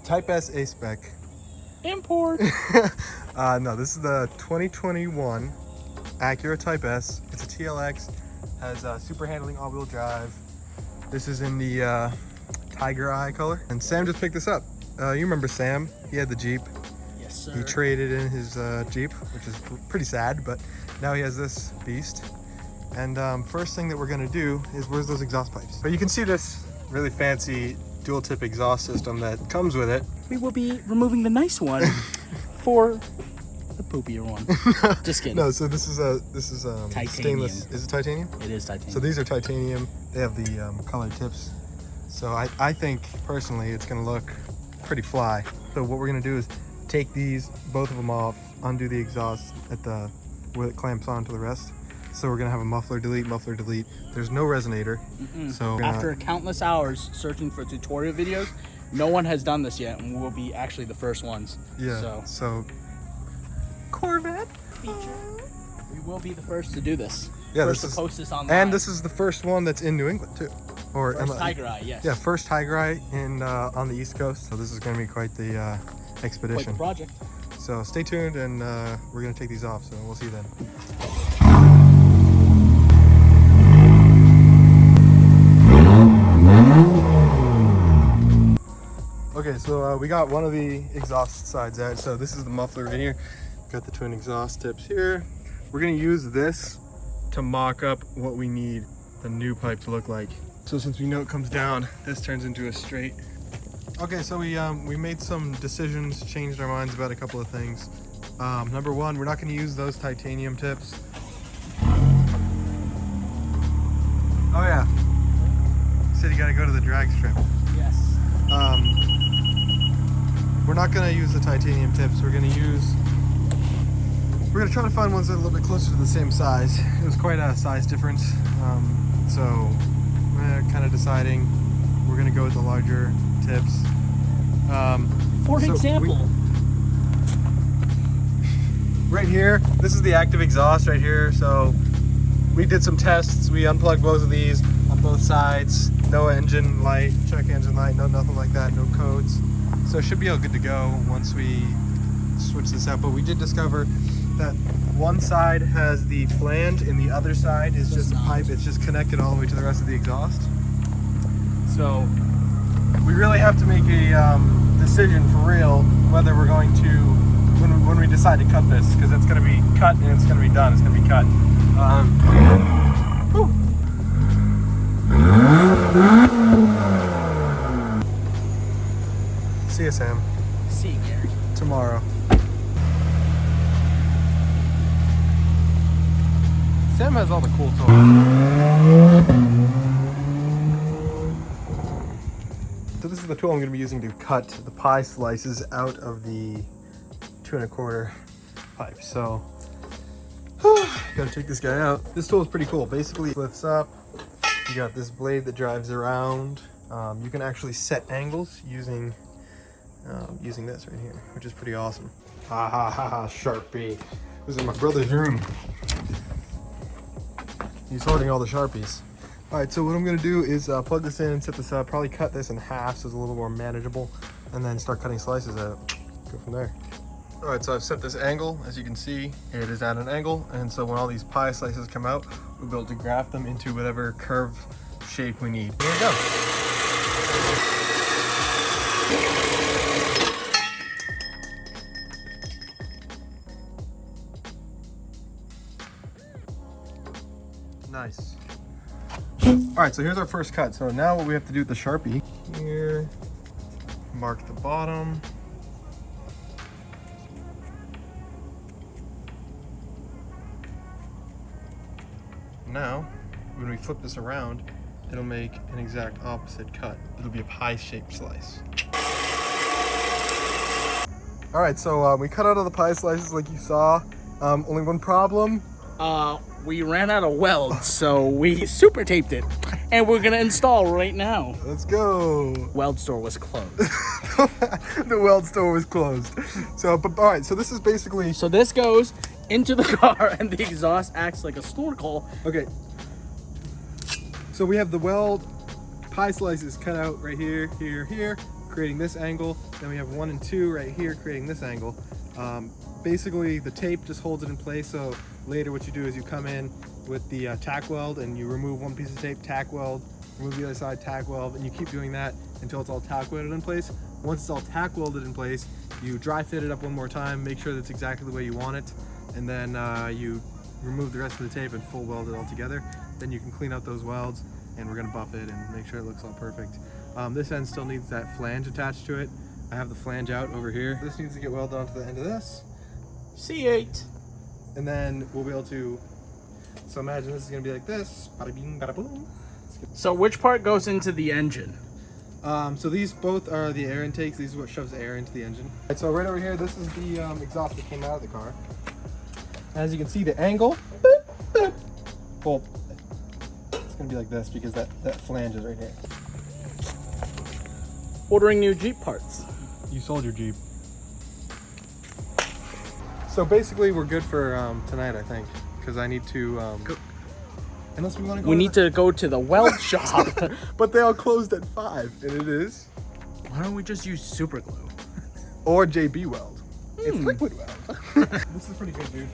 Type S A-Spec. Import. No, this is the 2021 Acura Type S. It's a TLX, has super handling all-wheel drive. This is in the Tiger Eye color. And Sam just picked this up. You remember Sam? He had the Jeep. Yes, sir. He traded in his Jeep, which is pretty sad, but now he has this beast. And first thing that we're gonna do is, where's those exhaust pipes? But you can see this really fancy dual tip exhaust system that comes with it. We will be removing the nice one for the poopier one. Just kidding. No, so this is Titanium. stainless. Is it titanium? It is titanium. So these are titanium. They have the colored tips. So I think personally it's gonna look pretty fly. So what we're gonna do is take these, both of them off, undo the exhaust at the where it clamps onto the rest. So we're gonna have a muffler delete. There's no resonator. So after countless hours searching for tutorial videos, no one has done this yet, and we'll be actually the first ones. Yeah. So Corvette feature. We will be the first to do this. Yeah, first this to is, post this online. and this is the first one that's in New England too. Or first Tiger Eye, yes. Yeah, first Tiger Eye in on the East Coast. So this is gonna be quite the expedition. Quite the project. So stay tuned, and we're gonna take these off. So we'll see you then. Okay, so we got one of the exhaust sides out. So this is the muffler right here. Got the twin exhaust tips here. We're gonna use this to mock up what we need the new pipe to look like. So since we know it comes down, this turns into a straight. Okay, so we made some decisions, changed our minds about a couple of things. Number one, we're not gonna use those titanium tips. Oh yeah, said you gotta go to the drag strip. Yes. We're not gonna use the titanium tips. We're gonna try to find ones that are a little bit closer to the same size. It was quite a size difference. So we're kind of deciding we're gonna go with the larger tips. For example, right here, this is the active exhaust right here. So we did some tests. We unplugged both of these on both sides. No engine light, check engine light, no nothing like that, no codes. So it should be all good to go once we switch this out. But we did discover that one side has the flange and the other side is just a pipe. It's just connected all the way to the rest of the exhaust. So we really have to make a decision for real whether we're going to, when we decide to cut this, because it's going to be cut and it's going to be done. It's going to be cut. See you, Sam. see you, Gary. Tomorrow. Sam has all the cool tools. So this is the tool I'm going to be using to cut the pie slices out of the 2 1/4 pipe. So, gotta take this guy out. This tool is pretty cool. Basically, it lifts up. You got this blade that drives around. You can actually set angles using this right here, which is pretty awesome. Ha ha ha ha! Sharpie. This is in my brother's room. He's hoarding all the Sharpies. All right, so what I'm gonna do is plug this in and set this up, probably cut this in half so it's a little more manageable, and then start cutting slices out. Go from there. All right, so I've set this angle. As you can see, it is at an angle, and so when all these pie slices come out, we'll be able to graft them into whatever curve shape we need. Here we go. Nice. All right, so here's our first cut. So now what we have to do with the Sharpie here, mark the bottom. Now, when we flip this around, it'll make an exact opposite cut. It'll be a pie-shaped slice. All right, so we cut out all the pie slices like you saw. Only one problem. We ran out of weld, so we super taped it, and we're gonna install right now. Let's go. Weld store was closed. The weld store was closed. So, but all right, so this is basically. So this goes into the car, and the exhaust acts like a snorkel. Okay. So we have the weld pie slices cut out right here, here, here. creating this angle. Then we have 1 and 2 right here creating this angle. Basically the tape just holds it in place, so later what you do is you come in with the tack weld and you remove one piece of tape, tack weld, remove the other side, tack weld, and you keep doing that until it's all tack welded in place. Once it's all tack welded in place, you dry fit it up one more time, make sure that's exactly the way you want it, and then you remove the rest of the tape and full weld it all together. Then you can clean out those welds, and we're gonna buff it and make sure it looks all perfect. This end still needs that flange attached to it. I have the flange out over here. This needs to get welded onto the end of this. C8. And then we'll be able to, so imagine this is gonna be like this, bada bing, bada boom. So which part goes into the engine? So these both are the air intakes. These are what shoves air into the engine. Right, so right over here, this is the exhaust that came out of the car. As you can see, the angle, boop, boop. Well, it's gonna be like this because that flange is right here. Ordering new Jeep parts. You sold your Jeep. So basically, we're good for tonight, I think, because I need to cook. Unless we want to go. We need to go to the weld shop. But they all closed at 5, and it is. Why don't we just use super glue? Or JB Weld. It's liquid weld. This is pretty good, dude.